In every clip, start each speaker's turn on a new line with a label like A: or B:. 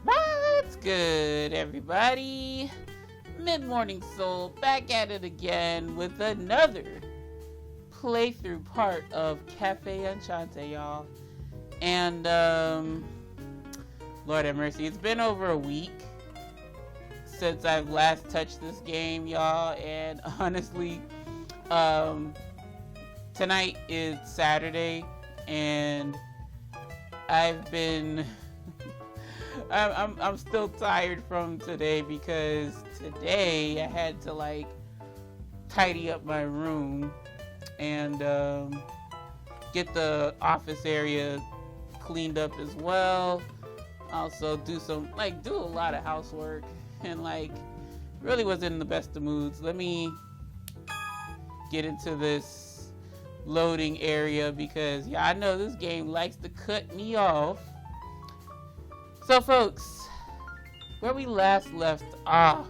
A: What's good, everybody? MidMorningSol back at it again with another playthrough part of Cafe Enchante, y'all. And, Lord have mercy, it's been over a week since I've last touched this game, y'all. And honestly, tonight is Saturday, and I've been... I'm still tired from today because today I had to like tidy up my room and get the office area cleaned up as well. Also do a lot of housework, and like really wasn't in the best of moods. Let me get into this loading area because yeah, I know this game likes to cut me off. So folks, where we last left off,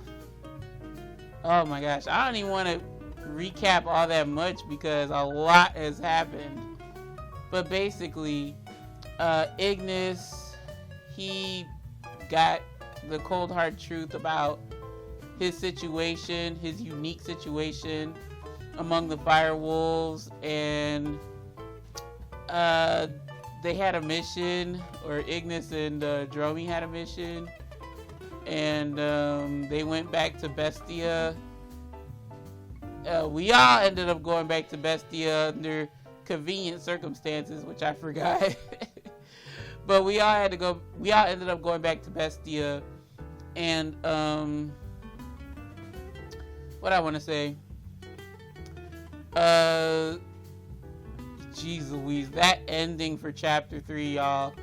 A: oh my gosh, I don't even want to recap all that much because a lot has happened. But basically, Ignis, he got the cold hard truth about his situation, his unique situation among the Firewolves, and they had a mission, or Ignis and Dromi had a mission, and they went back to Bestia. We all ended up going back to Bestia under convenient circumstances, which I forgot. But we all ended up going back to Bestia, and what I want to say, jeez Louise, that ending for chapter 3, y'all.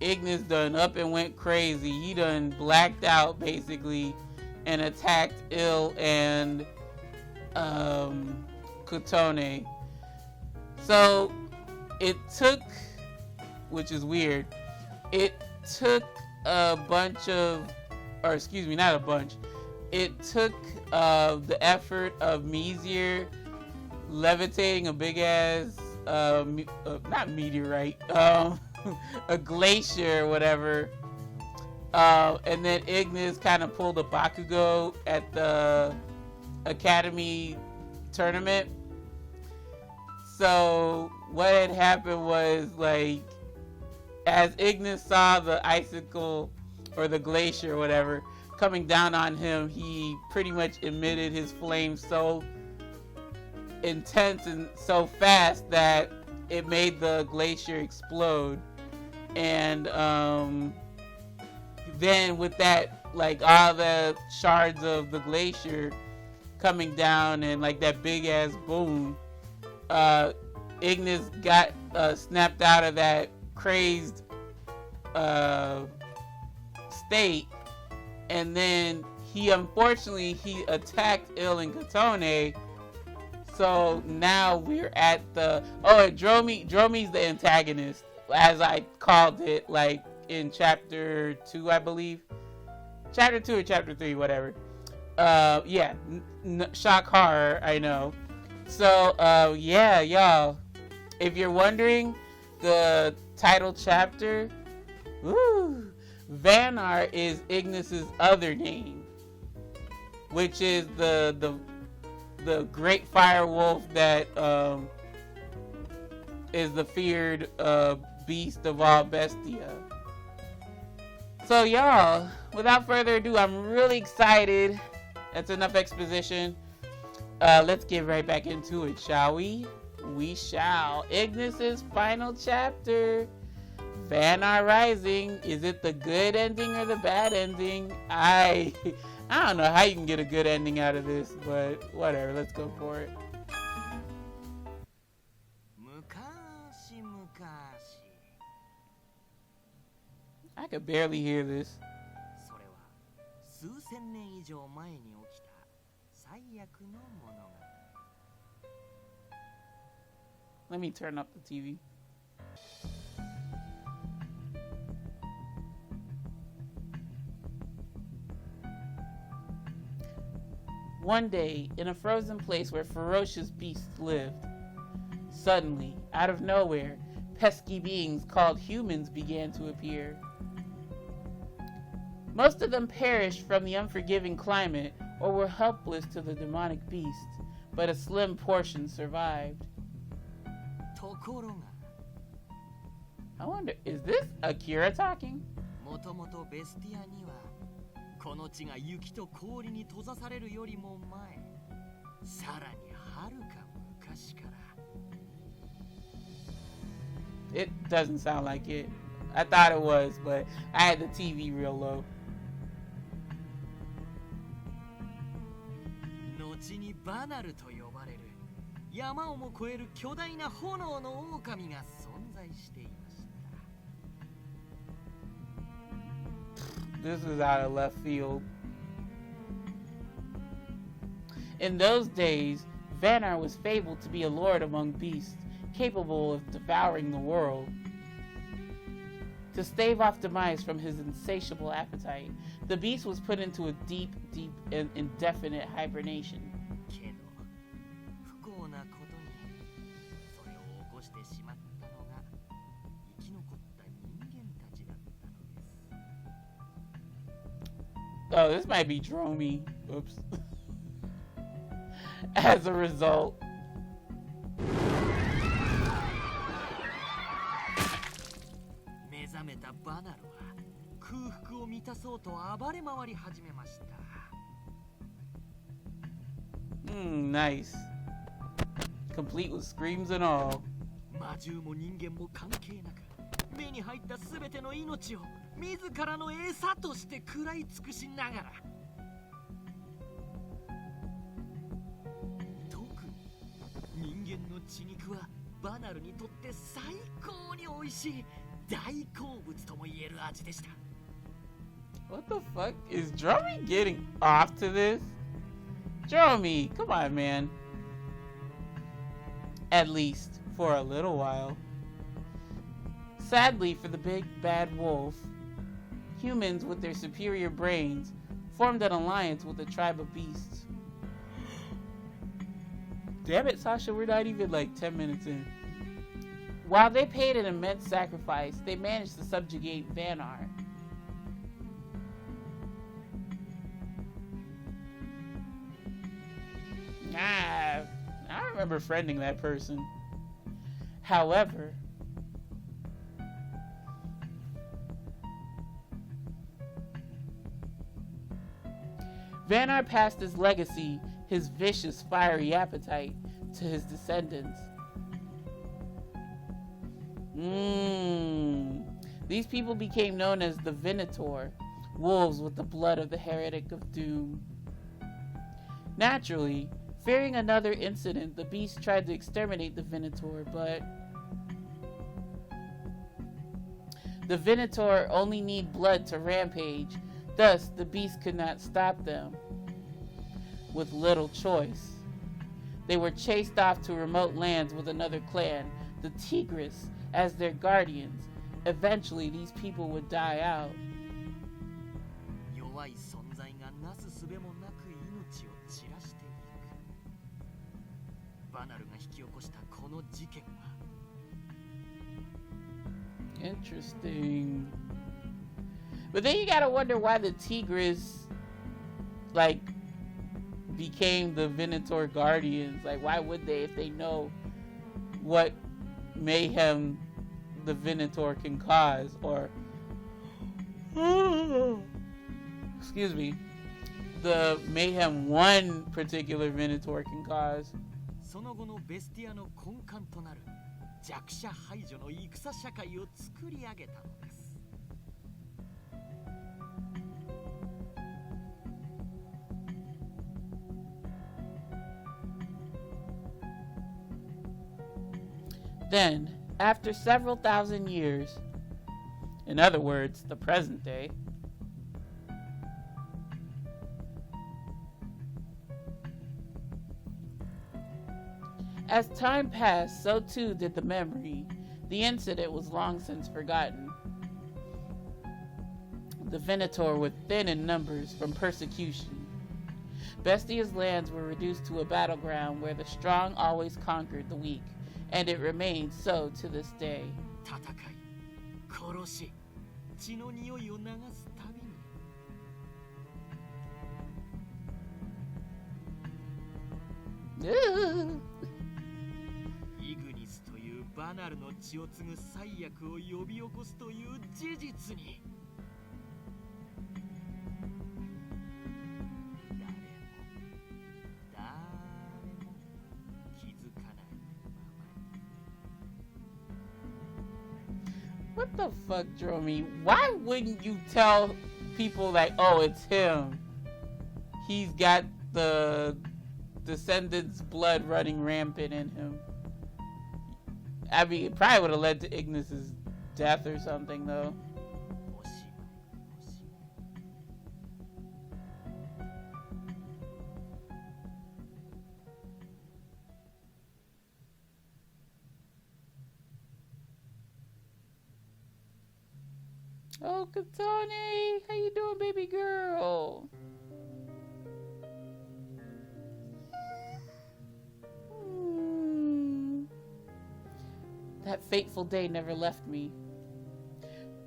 A: Ignis done up and went crazy. He done blacked out basically and attacked Ill and Otome. So it took, which is weird, it took a bunch of, or excuse me, not a bunch, it took the effort of Messier levitating a big ass not meteorite, a glacier or whatever, and then Ignis kind of pulled a Bakugo at the Academy tournament. So what had happened was, like, as Ignis saw the icicle or the glacier or whatever coming down on him, he pretty much emitted his flame so intense and so fast that it made the glacier explode. And then with that, like all the shards of the glacier coming down and like that big ass boom, Ignis got snapped out of that crazed state, and then he attacked Ill and Katone. So now we're at the, Dromi's the antagonist, as I called it, like in chapter 2, I believe. Chapter 2 or chapter 3, whatever. Yeah, shock horror, I know. So, yeah, y'all. If you're wondering, the title chapter, Vanar is Ignis's other name, which is the great firewolf that is the feared beast of all Bestia. So y'all, without further ado, I'm really excited. That's enough exposition. Let's get right back into it, shall we? We shall. Ignis's final chapter, Vanar Rising. Is it the good ending or the bad ending? I don't know how you can get a good ending out of this, but whatever, let's go for it. I could barely hear this. Let me turn up the TV. One day, in a frozen place where ferocious beasts lived, suddenly, out of nowhere, pesky beings called humans began to appear. Most of them perished from the unforgiving climate or were helpless to the demonic beast, but a slim portion survived. I wonder, is this Akira talking?
B: もともとベスティアにはこの地が雪と氷に閉ざされるよりも前、さらにはるか昔から。
A: It doesn't sound like it. I thought it was, but I had the TV real low.
B: 後にバナルと呼ばれる山をも越える巨大な炎の狼が存在していました。
A: This is out of left field. In those days, Vanar was fabled to be a lord among beasts, capable of devouring the world. To stave off demise from his insatiable appetite, the beast was put into a deep and indefinite hibernation. Oh, this might be Dromy. Oops. As a result. Nice. Complete with screams and all.
B: 魔獣も人間も関係なく、目に入ったすべての命を自らの餌として食らい尽くしながら、特に人間の血肉はバナルにとって最高に美味しい大好物とも言える味でした。
A: What the fuck? Is Dromy getting off to this? Dromy, come on, man. At least for a little while. Sadly for the big bad wolf, humans with their superior brains formed an alliance with a tribe of beasts. Damn it, Sasha, we're not even like 10 minutes in. While they paid an immense sacrifice, they managed to subjugate Vanar. I remember friending that person. However, Vanar passed his legacy, his vicious, fiery appetite, to his descendants. These people became known as the Venator, wolves with the blood of the heretic of doom. Naturally, fearing another incident, the beast tried to exterminate the Venator, but the Venator only need blood to rampage. Thus, the beast could not stop them. With little choice, they were chased off to remote lands with another clan, the Tigris, as their guardians. Eventually, these people would die out. Interesting. But then you gotta wonder why the Tigris, like, became the Venator guardians. Like, why would they if they know what mayhem the Venator can cause? Or, excuse me, the mayhem one particular Venator can cause.
B: その後のベスティアの根幹となる弱者排除の戦社会を作り上げたのです。
A: Then, after several thousand years, in other words, the present day, as time passed, so too did the memory. The incident was long since forgotten. The Venator were thin in numbers from persecution. Bestia's lands were reduced to a battleground where the strong always conquered the weak, and it remains so to this day.
B: 戦い、殺し、血の匂いを流すたびにイグニスというバナルの血を継ぐ災悪を呼び起こすという事実に誰も気づかないまま。
A: What the fuck, Dromi? Why wouldn't you tell people like, oh, it's him? He's got the descendants' blood running rampant in him. I mean, it probably would have led to Ignis's death or something, though. Oh, Katone, how you doing, baby girl? That fateful day never left me.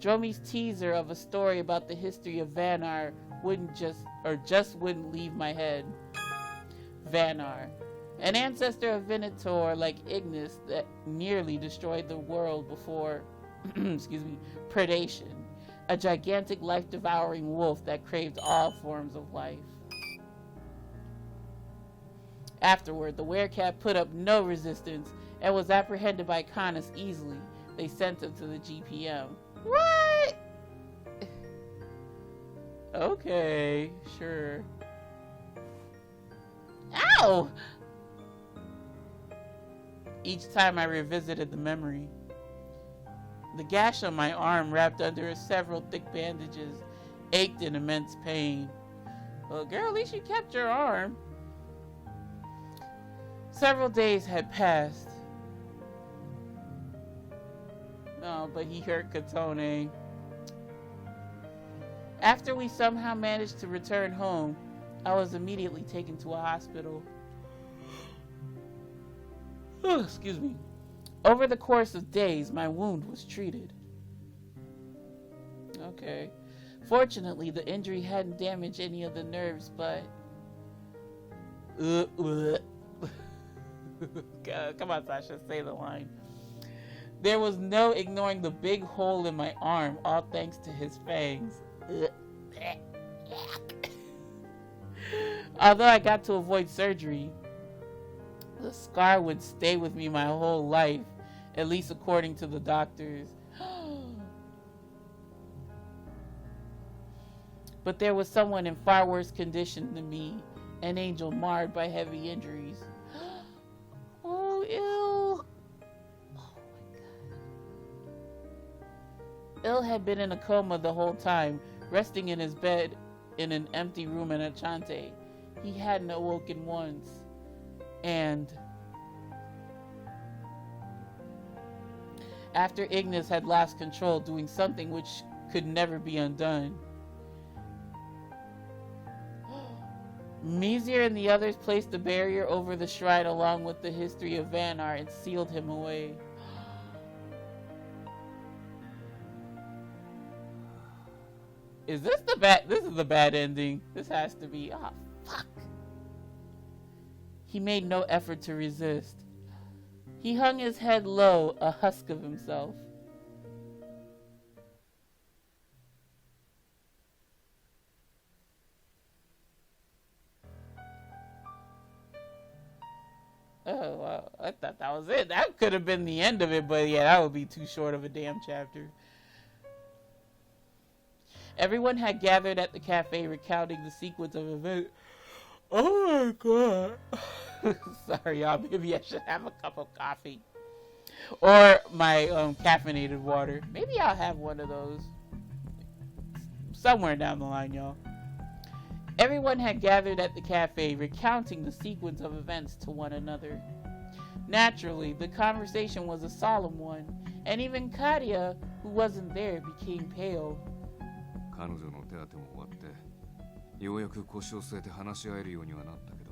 A: Dromi's teaser of a story about the history of Vanar wouldn't leave my head. Vanar, an ancestor of Venator like Ignis that nearly destroyed the world before, predation. A gigantic life-devouring wolf that craved all forms of life. Afterward, the werecat put up no resistance and was apprehended by Canis easily. They sent him to the GPM. What? Okay, sure. Ow! Each time I revisited the memory, the gash on my arm, wrapped under several thick bandages, ached in immense pain. Well, girl, at least you kept your arm. Several days had passed. Oh, but he hurt Katone. After we somehow managed to return home, I was immediately taken to a hospital. Excuse me. Over the course of days, my wound was treated. Okay. Fortunately, the injury hadn't damaged any of the nerves, but... Come on, Sasha, say the line. There was no ignoring the big hole in my arm, all thanks to his fangs. Although I got to avoid surgery, the scar would stay with me my whole life, at least according to the doctors. But there was someone in far worse condition than me, an angel marred by heavy injuries. Oh, ew. Oh my god. Il had been in a coma the whole time, resting in his bed in an empty room in Enchante. He hadn't awoken once. And after Ignis had lost control, doing something which could never be undone, Mizir and the others placed a barrier over the shrine along with the history of Vanar and sealed him away. Is this the bad? This is the bad ending. This has to be. Oh, fuck. He made no effort to resist. He hung his head low, a husk of himself. Oh, wow. I thought that was it. That could have been the end of it, but yeah, that would be too short of a damn chapter. Everyone had gathered at the cafe recounting the sequence of events. Oh my god. Sorry, y'all. Maybe I should have a cup of coffee. Or my caffeinated water. Maybe I'll have one of those somewhere down the line, y'all. Everyone had gathered at the cafe recounting the sequence of events to one another. Naturally, the conversation was a solemn one, and even Kadia, who wasn't there, became pale.
C: 彼女の手当ても終わって、ようやく腰を据えて話し合えるようにはなったけど、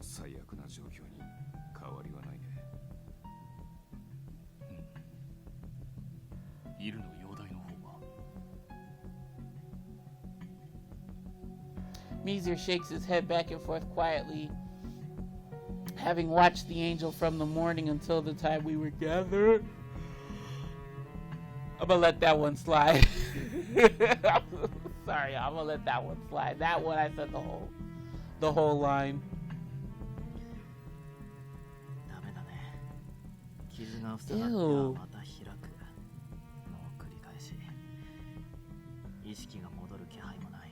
C: 最悪な状況に変わりはないね。
A: Mizir shakes his head back and forth quietly, having watched the angel from the morning until the time we were gathered. I'm gonna let that one slide. Sorry, I'm gonna let that one slide. That one I said the whole line.
B: ダメだね。傷が塞がってはまた開く。もう繰り返し。意識が戻る気配もない。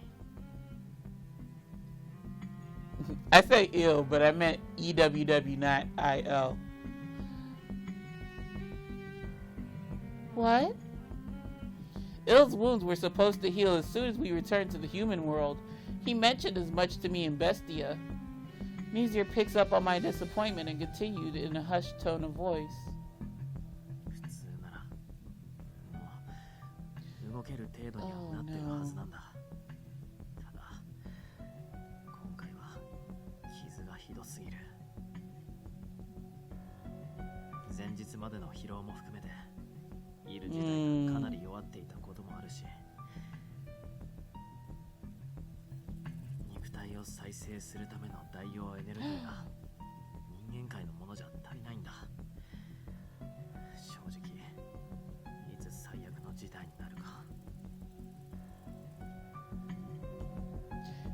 A: I say ill, but I meant EWW, not IL. What? Ill's wounds were supposed to heal as soon as we returned to the human world. He mentioned as much to me in Bestia. Mizir picks up on my disappointment and continued in a hushed tone of voice.
B: 普通ならもう動ける程度にはなってるはずなんだ。ただ今回は傷がひどすぎる。前日までの疲労も含めてイル自体がかなり弱っていたこともあるし、肉体を再生するための代用エネルギーが人間界のものじゃ足りないんだ。正直いつ最悪の事態になるか。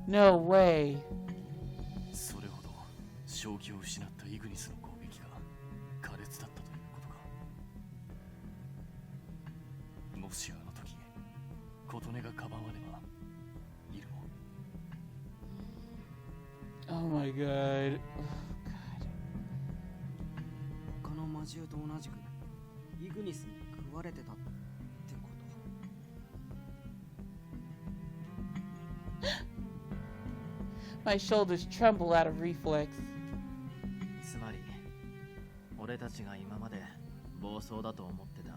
A: No way.
D: それほど正気を失ったイグニスの攻撃が苛烈だったということか。もしあの時琴音がかばわねばイルも。
A: Oh my god. Oh god.
E: 他の魔獣と同じくイグニスに食われてたってこと。
A: My shoulders tremble out of reflex.
B: つまり俺たちが今まで暴走だと思ってた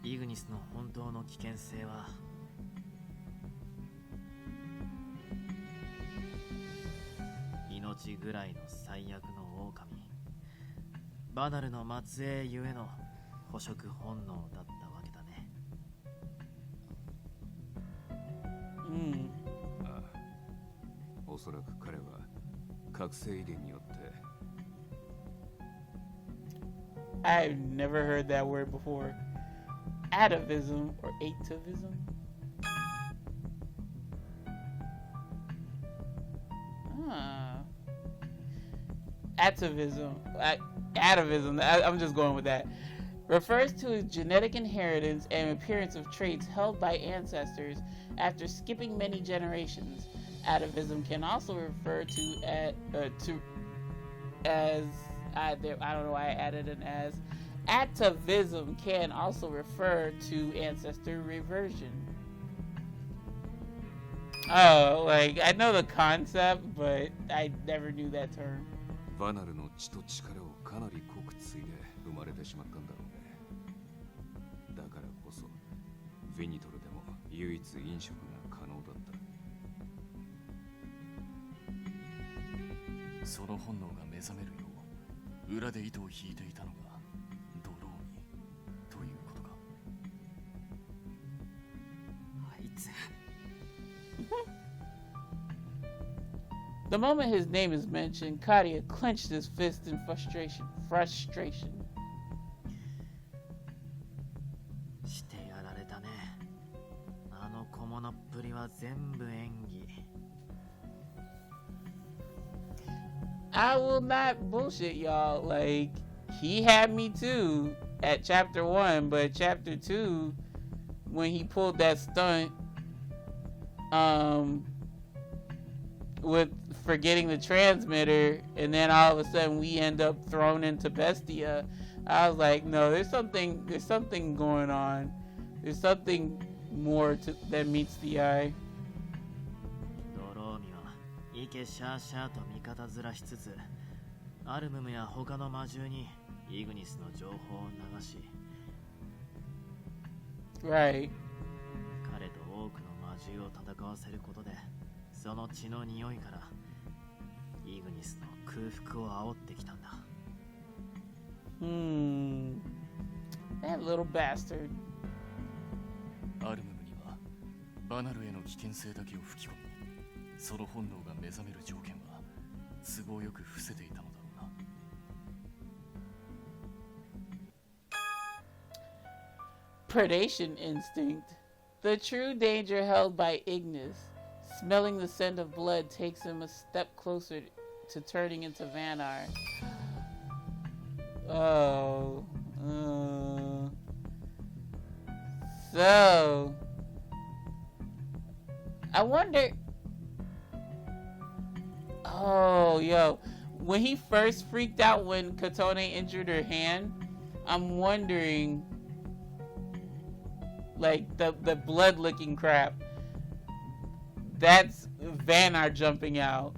B: イグニスの本当の危険性は命ぐらいの最悪の狼バナルの末裔ゆえの捕食本能だったわけだね。
C: ああ、おそらく彼は覚醒遺伝によって。
A: I've never heard that word before. Atavism or atavism? Atavism. Atavism. I'm just going with that. Refers to a genetic inheritance and appearance of traits held by ancestors after skipping many generations. Atavism can also refer to as I don't know why I added an as. Atavism can also refer to ancestor reversion. Oh, like I know the concept, but I never knew that term.
C: バナルの血と力をかなり濃く継いで生まれてしまったんだろうね。だからこそヴィニトルでも唯一飲食が可能だった。
D: その本能が目覚めるよう裏で糸を引いていたのがドローミということか。
E: あいつ
A: The moment his name is mentioned, Kadia clenched his fist in frustration.
B: してやられたね。あの小物っぷりは全部演技。
A: I will not bullshit y'all. Like, he had me too at chapter 1, but chapter 2, when he pulled that stunt, with forgetting the transmitter, and then all of a sudden we end up thrown into Bestia. I was like, no, there's something going on. There's something more that meets the eye.
B: ドローミはイケシャーシャーと味方ずらしつつアルムムや他の魔獣にイグニスの情報を流し
A: Right.
B: 彼と多くの魔獣を戦わせることでその血の匂いからイグニスの空腹を煽ってきたんだ。
A: That little bastard.
D: アルムムにはバナルへの危険性だけを吹き込みその本能が目覚める条件は都合よく伏せていたのだろうな。
A: Predation instinct. The true danger held by Ignis. Smelling the scent of blood takes him a step closer to turning into Vanar. Oh. So. I wonder. Oh, yo. When he first freaked out when Otome injured her hand, I'm wondering. Like, the blood licking crap. That's Vanar jumping out.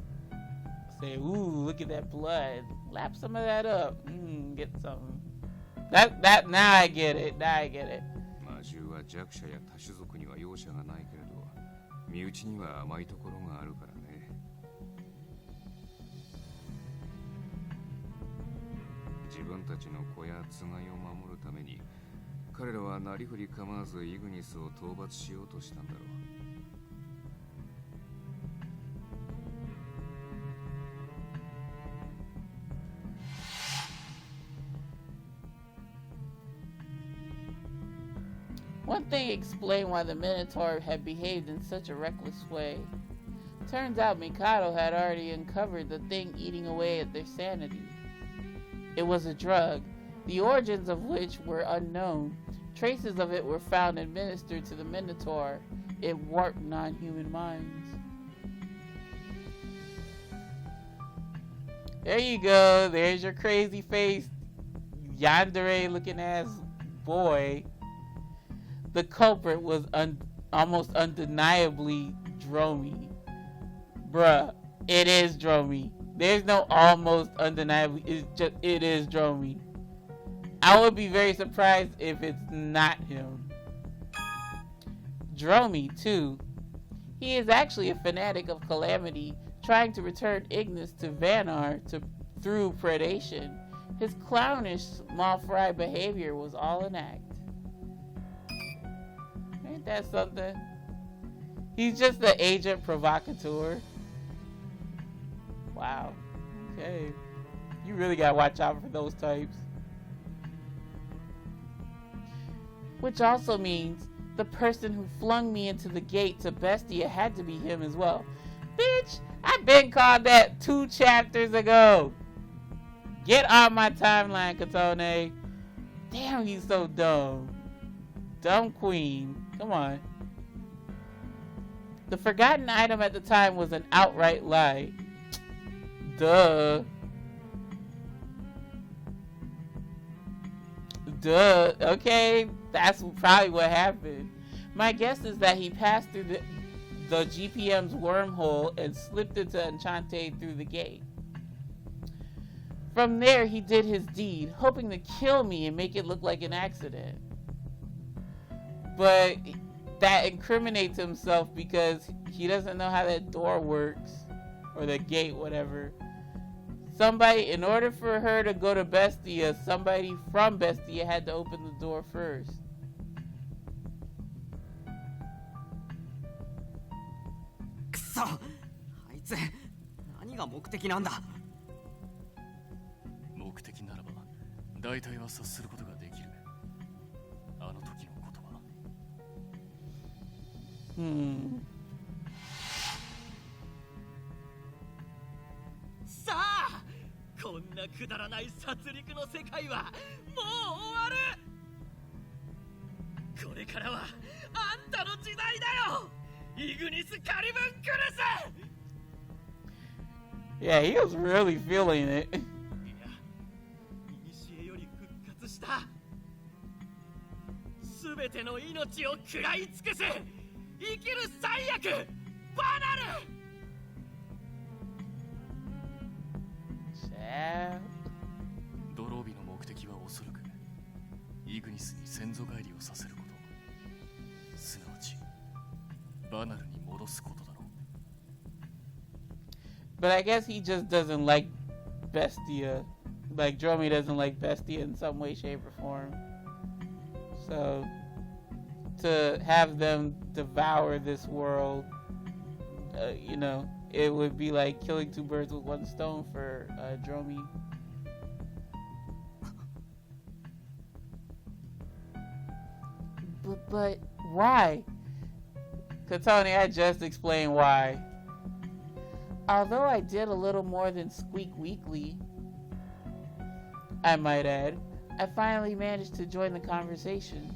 A: Say, ooh, look at that blood. Lap some of that up. Get some. That, now I get it. Now I get it.
C: 魔獣は弱者や多種族には容赦がないけれど、身内には甘いところがあるからね。自分たちの子やつがいを守るために、彼らはなりふり構わずイグニスを討伐しようとしたんだろう。
A: One thing explained why the Minotaur had behaved in such a reckless way. Turns out Mikado had already uncovered the thing eating away at their sanity. It was a drug, the origins of which were unknown. Traces of it were found administered to the Minotaur. It warped non-human minds. There you go. There's your crazy face, yandere looking ass boy. The culprit was almost undeniably Dromi. Bruh, it is Dromi. There's no almost undeniably. It is Dromi. I would be very surprised if it's not him. Dromi, too. He is actually a fanatic of calamity, trying to return Ignis to Vanar through predation. His clownish, small fry behavior was all an act. Ain't that something? He's just the agent provocateur. Wow. Okay. You really gotta watch out for those types. Which also means the person who flung me into the gate to Bestia had to be him as well. Bitch, I've been called that 2 chapters ago. Get on my timeline, Otome. Damn, he's so dumb. Dumb queen. Come on. The forgotten item at the time was an outright lie. Duh. Okay, that's probably what happened. My guess is that he passed through the GPM's wormhole and slipped into Enchante through the gate. From there, he did his deed, hoping to kill me and make it look like an accident. But that incriminates himself because he doesn't know how that door works, or the gate, whatever. Somebody, in order for her to go to Bestia, somebody from Bestia had to open the door first.
E: Kuso! あいつ、何が目的なんだ?
D: 目的ならば、大体は察することができる。あの時のことは。
B: さあ、こんなくだらない殺戮の世界はもう終わる。これからはあんたの時代だよ、イグニス・カリブンクルス。
A: Yeah, he was really feeling it.
B: いや、古より復活した。すべての命を食らい尽くす生きる最悪、バナル。
D: ドロービの目的はおそらくイグニスに先祖返りをさせること、すなわちバナルに戻すことだろう。
A: But I guess he just doesn't like Bestia. Like Dromi doesn't like Bestia in some way, shape, or form. So to have them devour this world you know, it would be like killing two birds with one stone for Dromi. But why? Katoni, I just explained why. Although I did a little more than squeak weekly, I might add, I finally managed to join the conversation.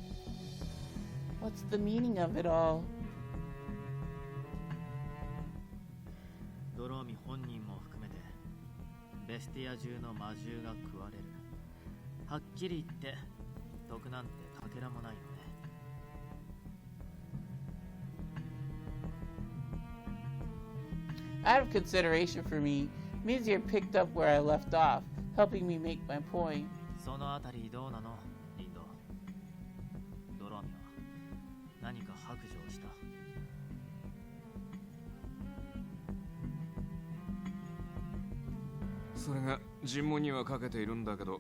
A: What's the meaning of it all?
B: ドローミ本人も含めてベスティア中の魔獣が食われる。はっきり言って毒なんてかけらもないよね。
A: Out of consideration for me, Mizir picked up where I left off, helping me make my point.
B: そのあたりどうなの、リンド。ドローミは何か白状した。
C: それが尋問にはかけているんだけど、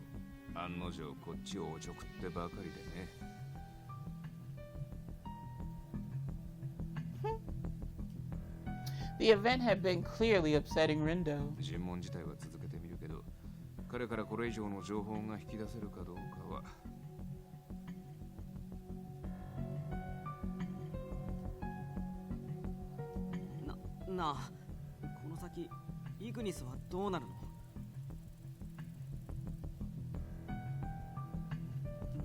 C: 案の定こっちをおちょくってばかりでね。
A: The event had been clearly upsetting Rindo.
C: 尋問自体は続けてみるけど、彼からこれ以上の情報が引き出せるかどうかは。
E: なあ、この先イグニスはどうなるの？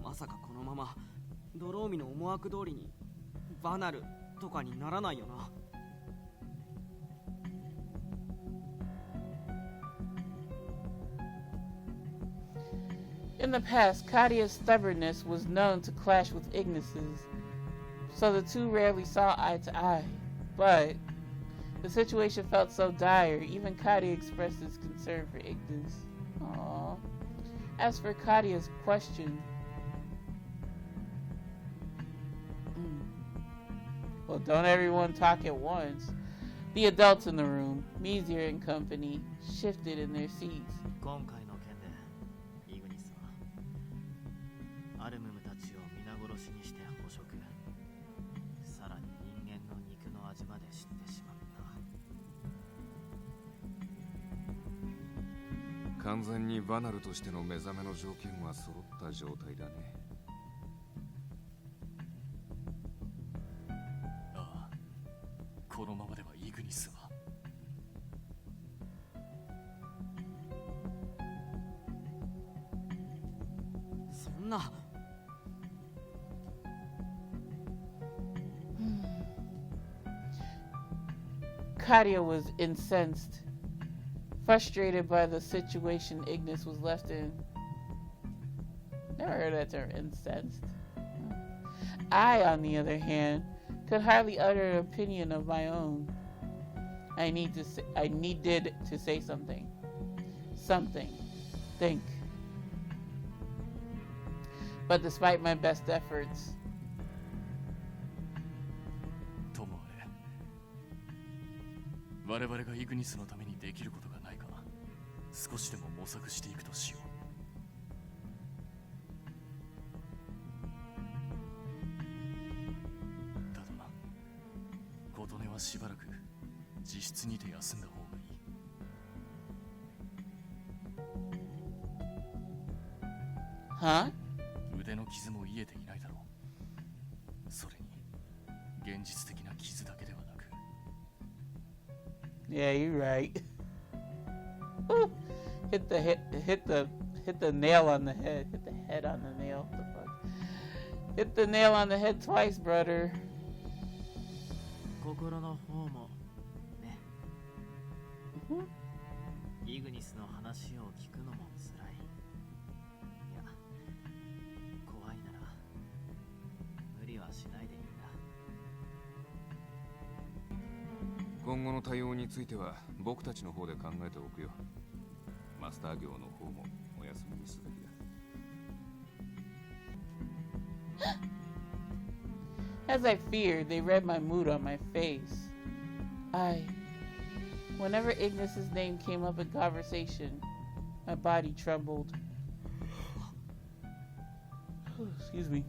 E: まさかこのままドローミの思惑通りにバナルとかにならないよな。
A: In the past, Kadia's stubbornness was known to clash with Ignis's, so the two rarely saw eye to eye. But the situation felt so dire, even Kadia expressed his concern for Ignis. Aww. As for Kadia's question, well, don't everyone talk at once. The adults in the room, Mizir and company, shifted in their seats.
B: 今回の件でイグニスはアルムムたちを皆殺しにして捕食、さらに人間の肉の味まで知ってしまった。
C: 完全にバナルとしての目覚めの条件は揃った状態だね。
D: ああ、このままではイグニスは。
E: そんな。
A: Kadia was incensed, frustrated by the situation Ignis was left in. Never heard that term, incensed. I, on the other hand, could hardly utter an opinion of my own. I needed to say something. Think. But despite my best efforts,
D: ともあれ、我々がイグニスのためにできることがないか、少しでも模索していくとしよう。ただ、琴音はしばらく自室にて休んだ方がいい。
A: huh?
D: 腕の傷も癒えていないだろう。それに現実的な傷だけではなく。
A: Yeah, you're right. hit the nail on the head. Hit the head on the nail. What the fuck? Hit the nail on the head twice, brother.
B: 心の方もね。イグニスの話を聞くのもつらい。いや、怖いなら無理はしないでいいんだ。
C: 今後の対応については僕たちの方で考えておくよ。マスター業の方もお休みにすべきだ。
A: As I feared, they read my mood on my face. Whenever Ignis's name came up in conversation, my body trembled. Excuse me.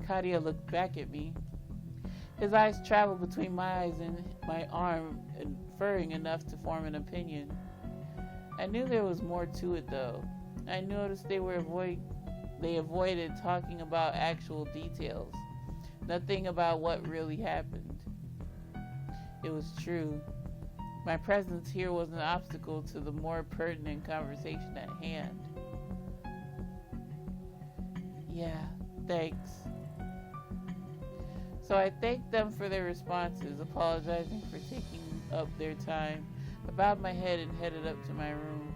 A: Kadia looked back at me. His eyes traveled between my eyes and my arm, inferring enough to form an opinion. I knew there was more to it, though. I noticed they avoided talking about actual details. Nothing about what really happened. It was true. My presence here was an obstacle to the more pertinent conversation at hand. Yeah, thanks. So I thanked them for their responses, apologizing for taking up their time. I bowed my head and headed up to my room.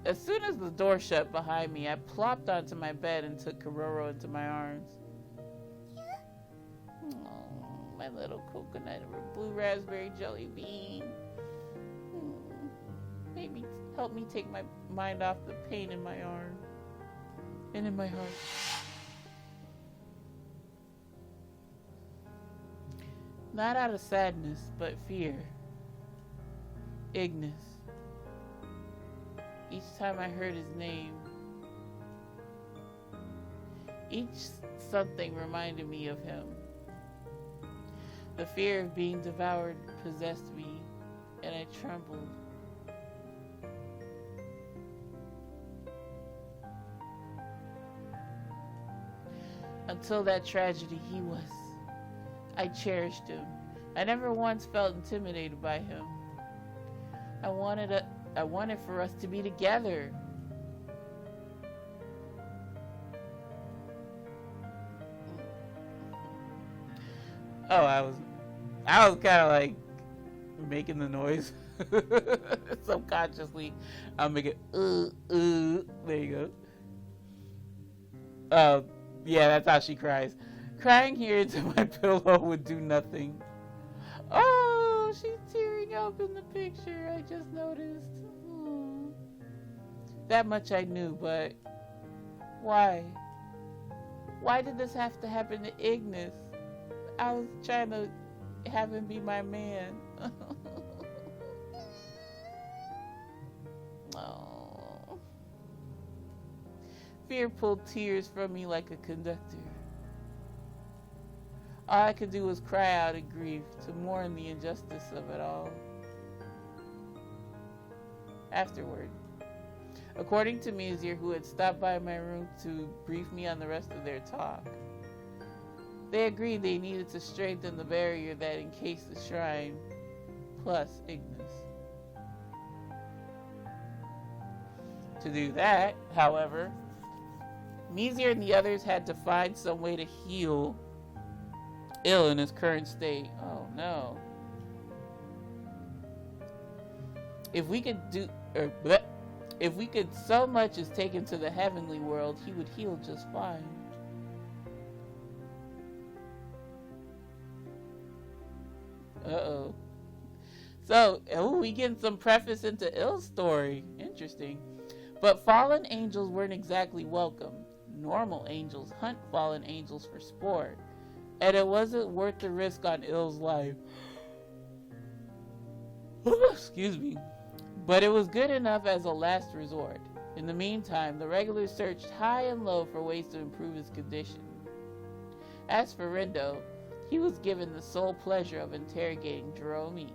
A: As soon as the door shut behind me, I plopped onto my bed and took Kororo into my arms. Oh, my little coconut or blue raspberry jelly bean. Maybe help me take my mind off the pain in my arm and in my heart. Not out of sadness, but fear. Ignis. Each time I heard his name, each something reminded me of him. The fear of being devoured possessed me, and I trembled. Until that tragedy, he was. I cherished him. I never once felt intimidated by him. I wanted for us to be together. Oh, I was kind of like making the noise subconsciously. I'll make it there you go. Yeah, that's how she cries. Crying here into my pillow would do nothing. Oh, she's tearing up in the picture. I just noticed. That much I knew, but why? Why did this have to happen to Ignis? I was trying to have him be my man. Oh. Fear pulled tears from me like a conductor. All I could do was cry out in grief to mourn the injustice of it all. Afterward, according to Mizir, who had stopped by my room to brief me on the rest of their talk, they agreed they needed to strengthen the barrier that encased the shrine, plus Ignis. To do that, however, Mizir and the others had to find some way to heal ill in his current state. Oh no. If we could so much as take him to the heavenly world, he would heal just fine. Uh-oh. So, we getting some preface into Ill's story. Interesting. But fallen angels weren't exactly welcome. Normal angels hunt fallen angels for sport. And it wasn't worth the risk on Ill's life. Excuse me. But it was good enough as a last resort. In the meantime, the regulars searched high and low for ways to improve his condition. As for Rindo, he was given the sole pleasure of interrogating Jerome.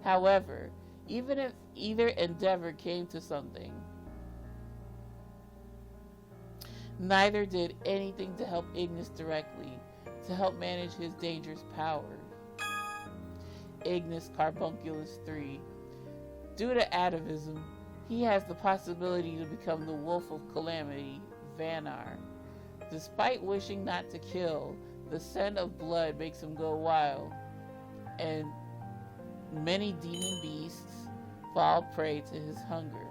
A: However, even if either endeavor came to something, neither did anything to help Ignis directly, to help manage his dangerous powers. Ignis Carbunculus III. Due to atavism, he has the possibility to become the Wolf of Calamity, Vanar. Despite wishing not to kill, the scent of blood makes him go wild, and many demon beasts fall prey to his hunger.